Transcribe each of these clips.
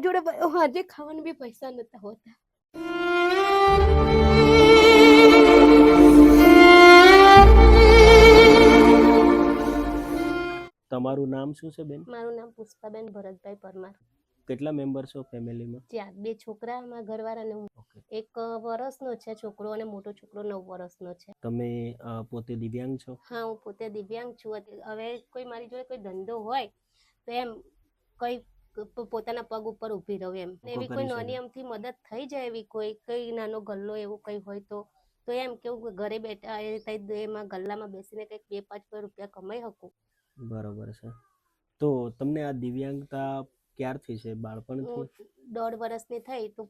જોડે આજે ખાવાના બી પૈસા નતા હોતા. તમારું નામ શું છે બેન? મારું નામ પુષ્પાબેન ભરતભાઈ પરમાર. કેટલા મેમ્બર છો ફેમિલીમાં? 4, 2 છોકરા, મારા ઘરવાળા ને હું. 1 વર્ષનો છે છોકરો અને મોટો છોકરો 9 વર્ષનો છે. તમે પોતે દિવ્યાંગ છો? હા, હું પોતે દિવ્યાંગ છું. હવે કોઈ મારી જોડે કોઈ ધંધો હોય તો એમ કઈ પોતાના પગ ઉપર ઊભી રહું એમ. એવી કોઈ નાની અમથી મદદ થઈ જાય, એવી કઈ નાનો ગલ્લો એવું કઈ હોય તો એમ કેવું ઘરે બેઠા એમાં ગલ્લામાં બેસીને કંઈક 2-5 રૂપિયા કમાઈ શકું. બરોબર છે. તો તમને આ દિવ્યાંગતા ક્યારથી છે? બાળપણથી? 1.5 વર્ષની થઈ તો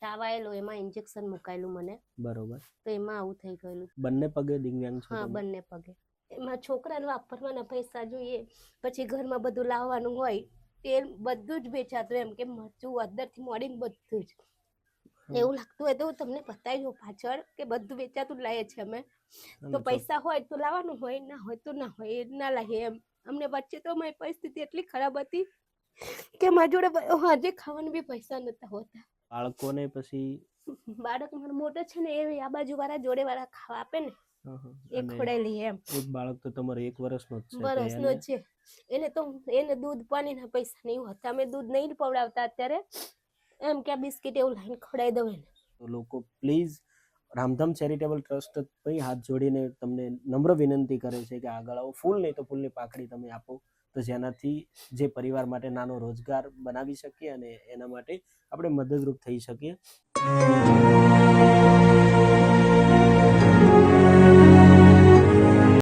તાવ આવેલો, એમાં ઇન્જેક્શન મુકાયેલું મને. બરોબર. તો એમાં આવું થઈ ગયેલું. બંને પગે દિવ્યાંગ છો? હા, બંને પગે. એમાં છોકરાને વાપરવાના પૈસા જોઈએ, પછી ઘરમાં બધું લાવવાનું હોય, તેલ બધું જ વેચાતું, એમ કે મરચું અંદરથી મોડીને બધું જ એવું લાગતું હોય તો હું તમને બતાવી દઉં પાછળ કે બધું વેચાતું લાવીએ છીએ અમે. તો પૈસા હોય તો લાવવાનું હોય, ના હોય તો ના હોય, એ ના લાવીએ એમ. અમને વચ્ચે તો મારી પરિસ્થિતિ એટલી ખરાબ હતી કે મારી જોડે આજે ખાવાના બી પૈસા નતા હોતા. બાળકોને પછી બાળક મારો મોટો છે ને, એ આ બાજુ વાળા જોડે વાળા ખાવા આપે ને એ ખવડાવી એમ. એક બાળક તો તમારો 1 વર્ષનો જ છે? વર્ષનો છે. એને દૂધ પાણીના પૈસા નહીં હોતા, અમે દૂધ નહીં પવડાવતા અત્યારે, એમ કે બિસ્કિટ એવું લાવીને ખવડાવી દઉં એને. તો લોકો પ્લીઝ રામધામ ચેરિટેબલ ટ્રસ્ટ ભાઈ હાથ જોડીને તમને નમ્ર વિનંતી કરે છે કે આગળ આવો. ફૂલ નહીં તો ફૂલની પાકડી તમે આપો, તો જેનાથી જે પરિવાર માટે નાનો રોજગાર બનાવી શકીએ અને એના માટે આપણે મદદરૂપ થઈ શકીએ.